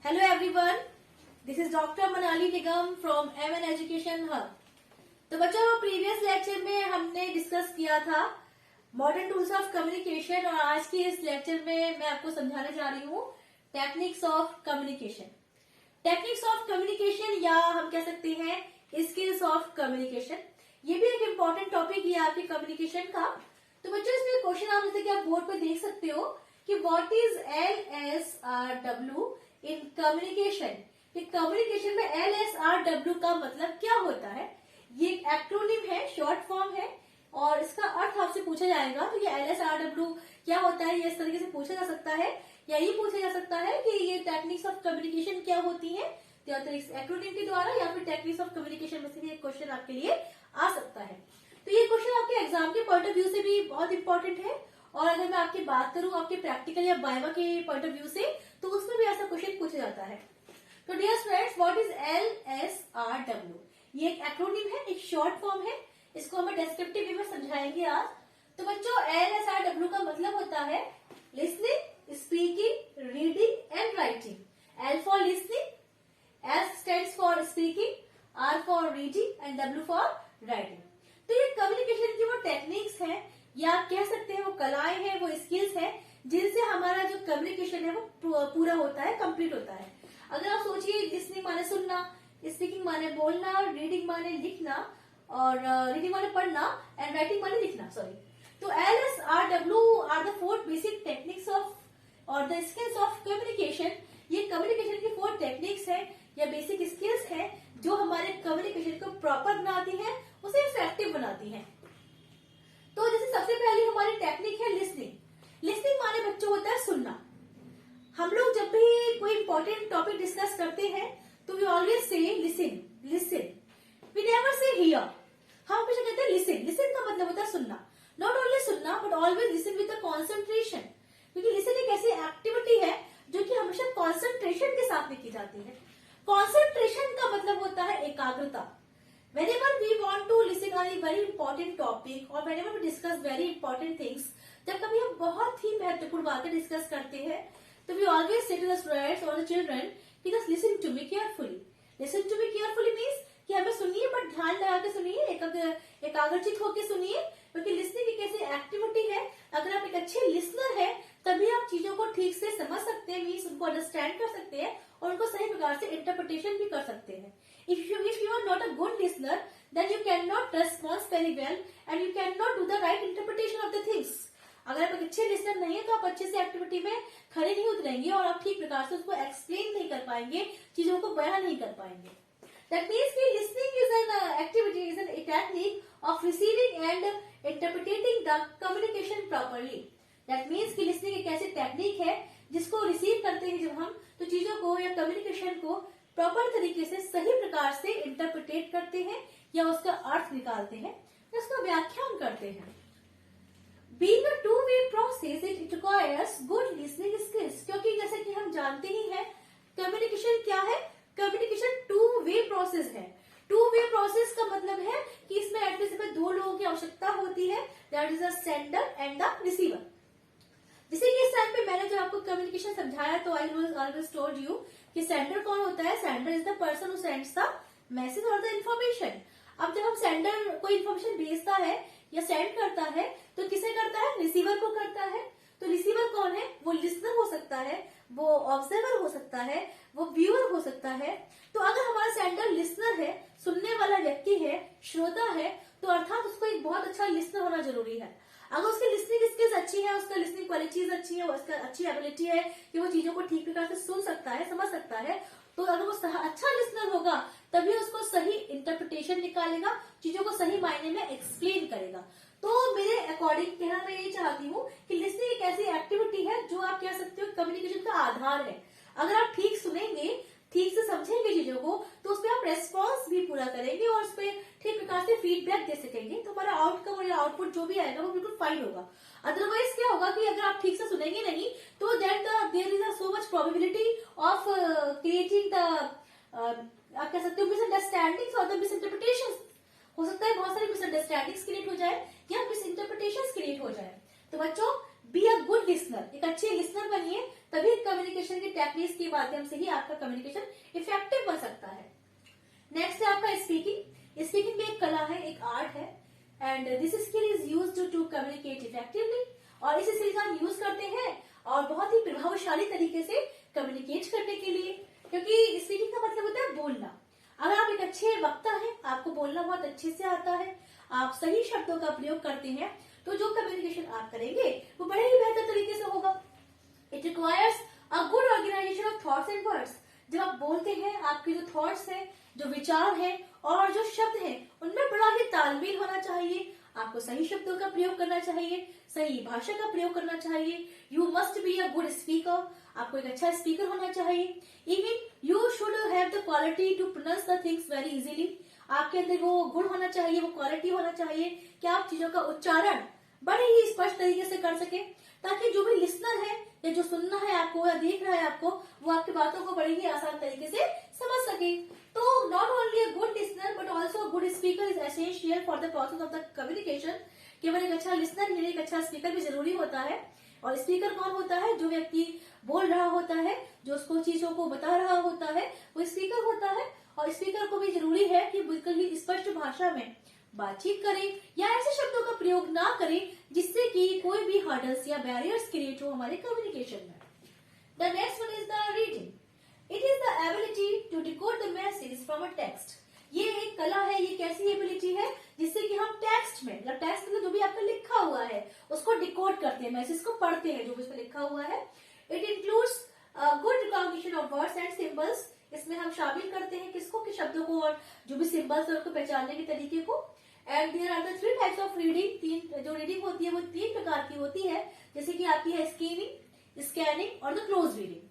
Hello everyone, this is Dr. Manali Nigam from MN Education Hub. तो बच्चों previous lecture में हमने discuss किया था मॉडर्न टूल्स ऑफ कम्युनिकेशन और आज की इस लेक्चर में मैं आपको समझाने जा रही हूँ techniques of communication. Techniques of communication या हम कह सकते हैं स्किल्स ऑफ कम्युनिकेशन, ये भी एक इम्पोर्टेंट टॉपिक है आपके कम्युनिकेशन का। तो बच्चों इसमें क्वेश्चन आप जैसे कि आप बोर्ड पे देख सकते हो कि what is LSRW in communication. Communication में LSRW का मतलब क्या होता है? ये एक एक्रोनिम है, शॉर्ट फॉर्म है और इसका अर्थ आपसे पूछा जाएगा तो ये LSRW क्या होता है, ये इस तरीके से पूछा जा सकता है या ये पूछा जा सकता है कि ये टेक्निक्स ऑफ कम्युनिकेशन क्या होती है, तो एक्रोनिम के द्वारा या फिर टेक्निक्स ऑफ कम्युनिकेशन में से एक क्वेश्चन आपके लिए आ सकता है। तो ये क्वेश्चन आपके एग्जाम के पॉइंट ऑफ व्यू से भी बहुत इंपॉर्टेंट है और अगर मैं आपकी बात करूं आपके प्रैक्टिकल या वाइवा के पॉइंट ऑफ व्यू से तो उसमें भी ऐसा क्वेश्चन पूछा जाता है। तो dear students, what is LSRW? ये एक एक्रोनिम है, एक शॉर्ट फॉर्म है, इसको हमें डिस्क्रिप्टिव वे में समझाएंगे आज। तो बच्चों LSRW का मतलब होता है listening, speaking, reading and writing. L for listening, S stands for speaking, R for reading and W for writing. तो ये कम्युनिकेशन की वो टेक्निक्स हैं या आप कह सकते हैं वो कलाएं हैं, वो स्किल्स हैं जिनसे हमारा जो कम्युनिकेशन है वो पूरा होता है, कंप्लीट होता है। अगर आप सोचिए लिसनिंग माने सुनना, स्पीकिंग माने बोलना, रीडिंग माने लिखना और रीडिंग माने पढ़ना एंड राइटिंग माने लिखना, सॉरी। तो LSRW are the 4 basic techniques of और द स्किल्स ऑफ कम्युनिकेशन। ये कम्युनिकेशन की 4 टेक्निक्स है या बेसिक स्किल्स है जो हमारे कम्युनिकेशन को प्रॉपर बनाती है, उसे इफेक्टिव बनाती है। तो जैसे सबसे पहली हमारी टेक्निक है लिसनिंग। लिसनिंग माने बच्चों होता है सुनना। हम लोग जब भी कोई इंपॉर्टेंट टॉपिक डिस्कस करते हैं तो we always say listen, listen, we never say hear. हम हमेशा कहते हैं लिसन। लिसन का मतलब होता है सुनना, नॉट ओनली सुनना but always listen with the concentration, क्योंकि लिसन एक ऐसी एक्टिविटी है जो कि हमेशा कॉन्सेंट्रेशन के साथ में की जाती है। कॉन्सेंट्रेशन का मतलब होता है एकाग्रता। Whenever we want to listen on a very important topic or whenever we discuss very important things, जब कभी हम बहुत ही महत्वपूर्ण बातें डिस्कस करते हैं तो we always say to the students or the children कि just listen to me carefully. Listen to me carefully means कि हमें सुनिए बट ध्यान लगा के सुनिए, एकाग्रचित होकर सुनिए, क्योंकि लिसनिंग एक ऐसी एक्टिविटी है अगर आप एक अच्छे लिसनर है तभी आप चीजों को ठीक से समझ सकते हैं, मीन्स उनको अंडरस्टैंड कर सकते हैं और उनको सही प्रकार से इंटरप्रिटेशन भी कर सकते हैं। If you are not a good listener, then you cannot respond very well and you cannot do the right interpretation of the things. अगर आप एक अच्छे लिसनर नहीं है तो आप अच्छे से एक्टिविटी में खड़े नहीं उतरेंगे और आप ठीक प्रकार से उसको एक्सप्लेन नहीं कर पाएंगे, चीजों को बयान नहीं कर पाएंगे। That means कि listening is an activity, is a technique of receiving and interpreting the communication properly. That means कि listening एक ऐसी टेक्निक है जिसको रिसीव करते हैं जब हम तो चीजों को या कम्युनिकेशन को प्रॉपर तरीके से सही प्रकार से इंटरप्रिटेट करते हैं या उसका अर्थ निकालते हैं या उसका व्याख्यान करते हैं। Being a two-way process, it requires good listening skills, क्योंकि जैसे कि हम जानते ही हैं कम्युनिकेशन क्या है, कम्युनिकेशन टू वे प्रोसेस है। टू वे प्रोसेस का मतलब है कि इसमें एटलीस्ट में 2 लोगों की आवश्यकता होती है, that is the sender and the receiver. जैसे कि इस टाइम पे मैंने जब आपको कम्युनिकेशन समझाया तो आई ऑलवेज टोल्ड यू कि सेंडर कौन होता है। Sender is the person who sends the message और द इन्फॉर्मेशन। अब जब हम सेंडर कोई इन्फॉर्मेशन भेजता है या सेंड करता है तो किसे करता है, रिसीवर को करता है। तो रिसीवर कौन है, वो लिसनर हो सकता है, वो ऑब्जर्वर हो सकता है, वो व्यूअर हो सकता है। तो अगर हमारा सेंडर लिसनर है, सुनने वाला व्यक्ति है, श्रोता है, तो अर्थात उसको एक बहुत अच्छा लिसनर होना जरूरी है। अगर उसकी लिसनिंग स्किल्स अच्छी है, उसका लिसनिंग क्वालिटीज अच्छी है, उसका अच्छी एबिलिटी है कि वो चीजों को ठीक प्रकार से सुन सकता है, समझ सकता है, तो अगर वो अच्छा लिसनर होगा तभी उसको सही इंटरप्रिटेशन निकालेगा, चीजों को सही मायने में एक्सप्लेन करेगा। तो मेरे अकॉर्डिंग कहना मैं यही चाहती हूँ कि लिसनिंग एक ऐसी एक्टिविटी है जो आप कह सकते हो कम्युनिकेशन का आधार है। अगर आप ठीक सुनेंगे, ठीक से समझेंगे चीजों को तो उसपे आप रेस्पॉन्स भी पूरा करेंगे और उसपे ठीक प्रकार से फीडबैक दे सकेंगे, तो हमारा आउटकम और आउटपुट जो भी आएगा वो बिल्कुल फाइन होगा। अदरवाइज क्या होगा कि अगर आप ठीक से सुनेंगे नहीं तो there is so much probability of creating the आप कह सकते हो मिसअंडरस्टैंडिंग्स और द मिसइंटरप्रिटेशन। हो सकता है बहुत सारी मिसअंडरस्टैंडिंग्स क्रिएट हो जाए या मिसइंटरप्रिटेशन क्रिएट हो जाए। तो बच्चों बी अ गुड लिसनर, एक अच्छे लिसनर बनिए, तभी कम्युनिकेशन की टेक्निक्स के माध्यम से ही आपका कम्युनिकेशन इफेक्टिव बन सकता है। नेक्स्ट है आपका स्पीकिंग। स्पीकिंग भी एक कला है, एक आर्ट है, and this skill is used to communicate effectively. और इस स्किल का हम यूज करते हैं और बहुत ही प्रभावशाली तरीके से कम्युनिकेट करने के लिए, क्योंकि स्पीकिंग का मतलब होता है बोलना। अगर आप एक अच्छे वक्ता हैं, आपको बोलना बहुत अच्छे से आता है, आप सही शब्दों का प्रयोग करते हैं, तो जो कम्युनिकेशन आप करेंगे वो बड़े ही बेहतर तरीके से होगा। It requires a good organisation of thoughts and words. जब आप बोलते हैं, आपके जो थॉट्स हैं, जो विचार हैं और जो शब्द हैं, उनमें बड़ा ही तालमेल होना चाहिए। आपको सही शब्दों का प्रयोग करना चाहिए, सही भाषा का प्रयोग करना चाहिए। You must be a good speaker, आपको एक अच्छा स्पीकर होना चाहिए। Even you should have the quality to pronounce the things very easily. आपके अंदर वो गुण होना चाहिए, वो क्वालिटी होना चाहिए कि आप चीजों का उच्चारण बड़े ही स्पष्ट तरीके से कर सके, ताकि जो भी लिसनर है या जो सुनना है आपको या देख रहा है आपको, वो आपकी बातों को बड़े ही आसान तरीके से समझ सके। तो not only a good listener but also a good speaker is essential for the process of the communication. केवल एक अच्छा लिसनर नहीं, एक अच्छा स्पीकर भी जरूरी होता है। और स्पीकर कौन होता है? जो व्यक्ति बोल रहा होता है, जो उसको चीजों को बता रहा होता है, वो स्पीकर होता है। और स्पीकर को भी जरूरी है कि बिल्कुल ही स्पष्ट भाषा में बातचीत करें या ऐसे शब्दों का प्रयोग ना करें जिससे कि कोई भी हर्डल्स या बैरियर्स क्रिएट हो हमारे कम्युनिकेशन में। The next one is the reading. It is the ability to decode the message from a text. ये एक कला है, ये कैसी एबिलिटी है जिससे कि हम टेक्स्ट में, मतलब टेक्स्ट में जो भी आपका लिखा हुआ है उसको डिकोड करते हैं, मैसेज को पढ़ते हैं जो भी उसमें लिखा हुआ है। It includes good recognition of words and symbols. इसमें हम शामिल करते हैं किसको? कि शब्दों को और जो भी सिंबल्स है उनको पहचानने के तरीके को। And there are the 3 types of reading. तीन जो रीडिंग होती है वो 3 प्रकार की होती है, जैसे कि आपकी है स्किमिंग, स्कैनिंग और द क्लोज रीडिंग।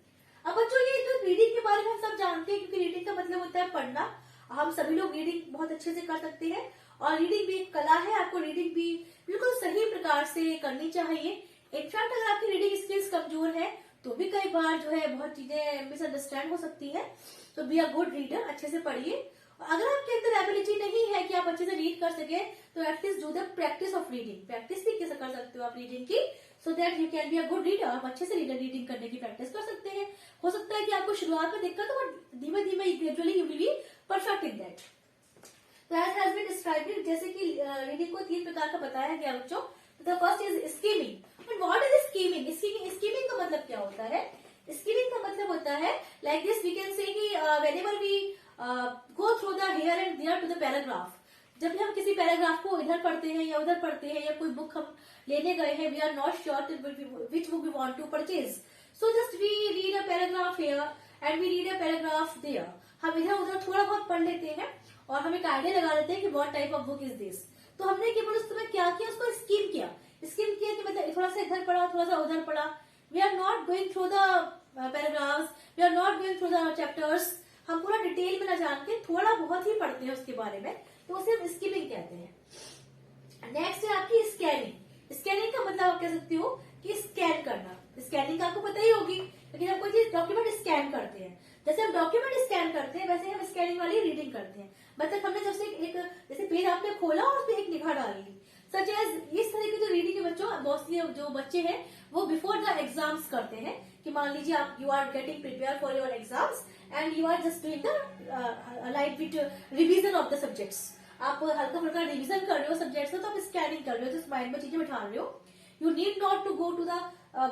अब बच्चों ये तो रीडिंग के बारे में हम सब जानते हैं, क्योंकि रीडिंग का मतलब होता है पढ़ना। हम सभी लोग रीडिंग बहुत अच्छे से कर सकते हैं और रीडिंग भी एक कला है। आपको रीडिंग भी बिल्कुल सही प्रकार से करनी चाहिए। इनफैक्ट अगर आपकी रीडिंग स्किल्स कमजोर है तो भी कई बार जो है बहुत चीजें मिसअंडरस्टैंड हो सकती है। तो बी अ गुड रीडर, अच्छे से पढ़िए। और अगर आपके अंदर एबिलिटी नहीं है कि आप अच्छे से रीड कर सके, तो at least do the practice of reading. Practice भी कैसे कर सकते हो आप रीडिंग की, so that you can be a good reader. आप अच्छे से रीडिंग करने की प्रैक्टिस कर सकते हैं। हो सकता है कि आपको शुरुआत में दिक्कत हो, बट धीमे धीमे gradually you will be perfect in that. तो एज हैज बीन डिस्क्राइब्ड, जैसे कि रीडिंग को 3 प्रकार का बताया गया बच्चों। The first is skimming. But what is skimming? Skimming का मतलब क्या होता है? स्कीमिंग का मतलब होता है like this, we can say कि whenever we go through the here and there to the paragraph. जब भी हम किसी पैराग्राफ को इधर पढ़ते हैं या उधर पढ़ते हैं, या कोई बुक हम लेने गए हैं, we are not sure which book we want to purchase, so just we read a paragraph here and we read a paragraph there. हम इधर उधर थोड़ा बहुत पढ़ लेते हैं और हम एक आइडिया लगा लेते हैं कि what type of book is this. तो हमने केवल उस समय क्या किया, उसको स्कीम किया। स्कीम किया कि मतलब थोड़ा सा इधर पढ़ा, थोड़ा सा उधर पढ़ा। We are not going through the paragraphs, we are not going through the chapters. हम पूरा डिटेल में न जान के थोड़ा बहुत ही पढ़ते हैं उसके बारे में, तो उसे हम स्कीमिंग कहते हैं। नेक्स्ट है आपकी स्कैनिंग। स्कैनिंग का मतलब आप कह सकते हो कि स्कैन करना। स्कैनिंग का आपको पता ही होगी, लेकिन हम कोई चीज डॉक्यूमेंट स्कैन करते हैं, जैसे हम डॉक्यूमेंट स्कैन करते हैं वैसे हम स्कैनिंग वाली रीडिंग करते हैं। मतलब हमने जब से एक जैसे पेज आपने खोला और उसमें एक निगाह डाली, सच एज इस तरह की जो रीडिंग है बच्चों, मोस्टली जो बच्चे हैं वो बिफोर द एग्जाम्स करते हैं। कि मान लीजिए आप you are getting prepare for your exams and you are just doing the light with revision of the subjects. आप हल्का फुल्का रिविजन कर रहे हो सब्जेक्ट्स का, तो आप स्कैनिंग कर रहे हो, तो माइंड में चीजें बिठा रहे हो। You need not to go to the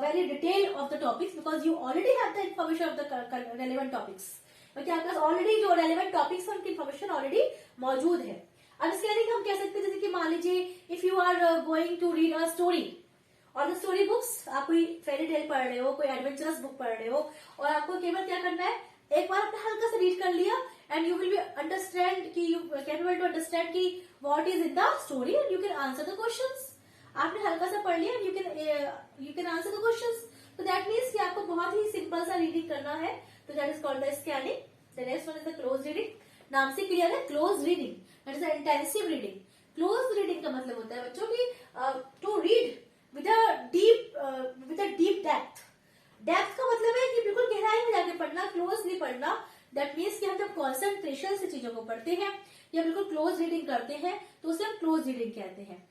very detail of the topics because you already have the information of the relevant topics. क्योंकि आपके पास ऑलरेडी जो relevant topics है उनकी information ऑलरेडी मौजूद है। अब स्कैनिंग हम कह सकते हैं, जैसे कि मान लीजिए if you are going to read a story और the story books, आप कोई फेरी टेल पढ़ रहे हो, कोई एडवेंचरस बुक पढ़ रहे हो, और आपको केवल क्या करना है, एक बार आपने हल्का सा रीड कर लिया and you will be understand कि यू कैपेबल टू अंडरस्टैंड कि what is in the story and you can answer the questions. आपने हल्का सा पढ़ लिया, you can answer the questions. तो दैट मीन्स कि आपको बहुत ही सिंपल सा रीडिंग करना है, तो that is called the scanning. The next one is the close reading. नाम से क्लियर है, close reading that is the intensive reading. Close reading का मतलब होता है बच्चों की to read with a deep depth. Depth का मतलब है कि बिल्कुल गहराई में जाके पढ़ना, क्लोजली पढ़ना। दैट मीन्स कि हम जब कॉन्सेंट्रेशन से चीजों को पढ़ते हैं या बिल्कुल क्लोज रीडिंग करते हैं तो उसे हम क्लोज रीडिंग कहते हैं।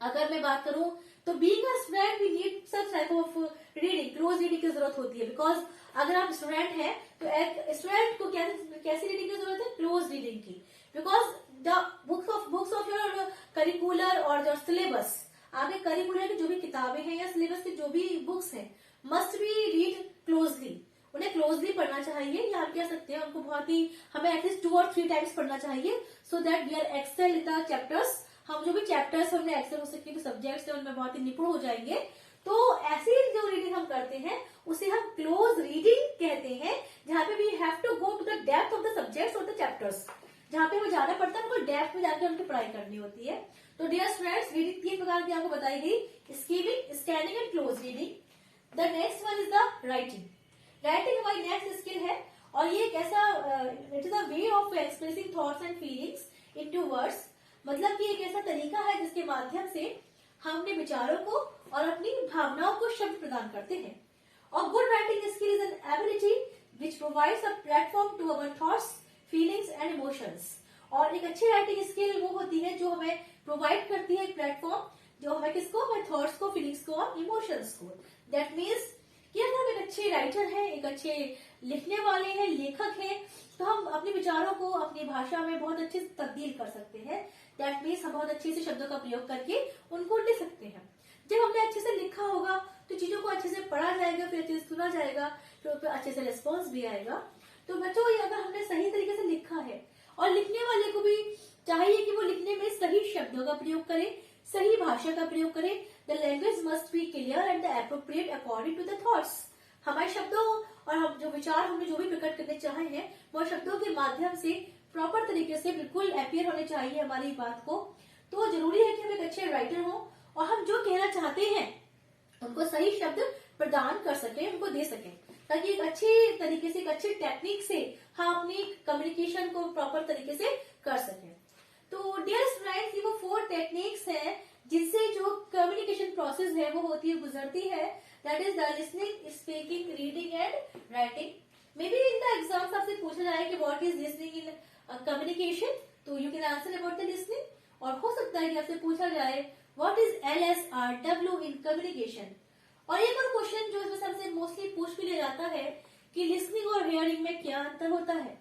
अगर मैं बात करूं तो being a student we need such type of reading, close reading की जरूरत होती है। बिकॉज अगर आप स्टूडेंट हैं तो एक स्टूडेंट को कैसी रीडिंग की जरूरत है? क्लोज रीडिंग की। Because the books of your curricular और योर सिलेबस, आपके करिकुलर की जो भी किताबें हैं या सिलेबस की जो भी बुक्स हैं मस्ट बी रीड क्लोजली, उन्हें क्लोजली पढ़ना चाहिए, या आप कह सकते हैं उनको बहुत ही हमें एटलीस्ट 2 और 3 टाइम्स पढ़ना चाहिए, so that we are excel in the chapters. हम जो भी चैप्टर्स है उनमें एक्सेल हो सकते हैं, सब्जेक्ट्स है उनमें बहुत ही निपुण हो जाएंगे। तो ऐसी जो रीडिंग हम करते हैं उसे हम क्लोज रीडिंग कहते हैं, जहाँ पे we have to go to the depth of the subjects और द चैप्टर्स, जहाँ पे हमें जाना पड़ता है, हमको डेप्थ में जाकर उनकी पढ़ाई करनी होती है। तो डियर स्टूडेंट्स, रीडिंग 3 प्रकार की आपको बताई गई, skimming, scanning and close reading. The next one is the writing. Writing हमारी नेक्स्ट स्किल है, और ये एक ऐसा it is a way of expressing thoughts and feelings into words. मतलब कि एक ऐसा तरीका है जिसके माध्यम से हम अपने विचारों को और अपनी भावनाओं को शब्द प्रदान करते हैं। और good writing skill is an ability which provides a platform to our thoughts, feelings and emotions. और एक अच्छी राइटिंग स्किल वो होती है जो हमें प्रोवाइड करती है एक प्लेटफॉर्म, जो हमें किसको? हमें थॉट्स को, फीलिंग्स को और इमोशंस को। दैट मीन्स कि अगर हम एक अच्छे राइटर हैं, एक अच्छे लिखने वाले हैं, लेखक हैं, तो हम अपने विचारों को अपनी भाषा में बहुत अच्छे से तब्दील कर सकते हैं। दैट मीन्स हम बहुत अच्छे से शब्दों का प्रयोग करके उनको लिख सकते हैं। जब हमने अच्छे से लिखा होगा तो चीजों को अच्छे से पढ़ा जाएगा, फिर अच्छे से सुना जाएगा, फिर उस पर अच्छे से रिस्पॉन्स भी आएगा। तो बच्चों, ये अगर हमने सही तरीके से लिखा है, और लिखने वाले को भी चाहिए कि वो लिखने में सही शब्दों का प्रयोग करे, सही भाषा का प्रयोग करे। The language must be clear and the appropriate according to the thoughts. हमारे शब्दों और हम जो विचार हमने जो भी प्रकट करने चाहे हैं वो शब्दों के माध्यम से प्रॉपर तरीके से बिल्कुल अपीयर होने चाहिए हमारी बात को। तो जरूरी है कि हम एक अच्छे राइटर हों और हम जो कहना चाहते हैं उनको सही शब्द प्रदान कर सकें, उनको दे सकें, ताकि एक अच्छे तरीके से, एक अच्छे टेक्निक से हम अपनी कम्युनिकेशन को प्रॉपर तरीके से कर सकें। तो डियर स्टूडेंट्स, ये वो 4 टेक्निक्स हैं जिनसे जो कम्युनिकेशन प्रोसेस है वो होती है, गुजरती है। That is the listening, speaking, reading and writing. May be in the exams आपसे पूछा जाए कि what is listening in communication, तो you can answer about the listening. और हो सकता है कि आपसे पूछा जाए what is LSRW in communication. और एक और क्वेश्चन जो इसमें हमसे मोस्टली पूछ भी ले जाता है कि लिसनिंग और हियरिंग में क्या अंतर होता है।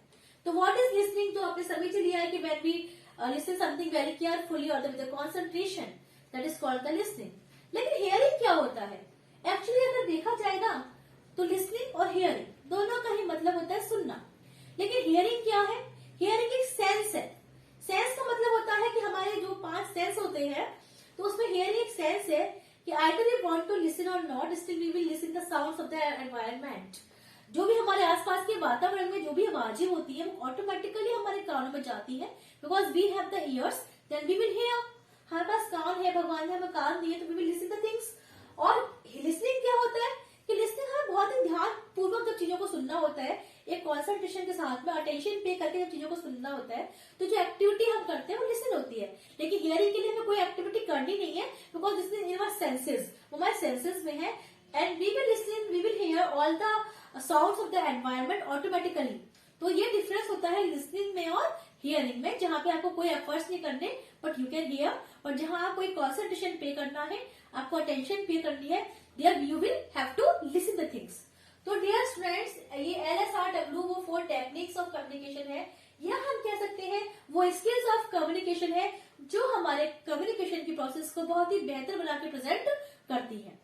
तो व्हाट इज लिसनिंग, तो आपने समझ लिया है कि when we listen something very carefully और with concentration, that is called the listening. लेकिन हियरिंग क्या होता है? एक्चुअली अगर देखा जाए ना तो लिसनिंग और हियरिंग दोनों का ही मतलब होता है सुनना। लेकिन हियरिंग क्या है? हियरिंग एक सेंस है। सेंस का मतलब होता है कि हमारे जो 5 सेंस होते हैं, तो उसमें हियरिंग एक सेंस है कि either we want to listen or not, still we will listen the sounds of the environment. जो भी हमारे आसपास के वातावरण में जो भी आवाजें होती है वो ऑटोमेटिकली हमारे कानों में जाती है। Because we have the ears, then we will hear. हमारे पास कान है, भगवान ने हमें कान दिए, तो we will listen the things. और लिसनिंग क्या होता है कि लिसनिंग हमें बहुत ही ध्यान पूर्वक जब चीजों को सुनना होता है, एक कॉन्सेंट्रेशन के साथ में अटेंशन पे करके जब चीजों को सुनना होता है, तो जो एक्टिविटी हम करते हैं वो लिसन होती है। लेकिन हियरिंग के लिए हमें कोई एक्टिविटी करनी नहीं है, because listening in our senses, हमारे सेंसेस में है, and we will listen, we will hear all the sounds of the environment automatically. तो ये डिफरेंस होता है लिसनिंग में और हियरिंग में, जहाँ पे आपको कोई एफर्ट्स नहीं करने, बट यू कैन हियर। और जहाँ आप कोई कॉन्सेंट्रेशन पे करना है, आपको अटेंशन पे करनी है, there you will have to listen the things. तो डियर स्टूडेंट्स, ये LSRW वो 4 टेक्निक्स ऑफ कम्युनिकेशन है, या हम कह सकते हैं वो स्किल्स ऑफ कम्युनिकेशन है जो हमारे कम्युनिकेशन की प्रोसेस को बहुत ही बेहतर बना के प्रेजेंट करती है।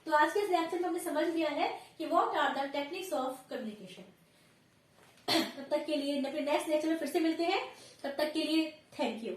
तो आज के इस लेक्चर में हमने समझ लिया है कि what are the techniques of communication. तब तक के लिए अपने नेक्स्ट लेक्चर में फिर से मिलते हैं। तब तक के लिए थैंक यू।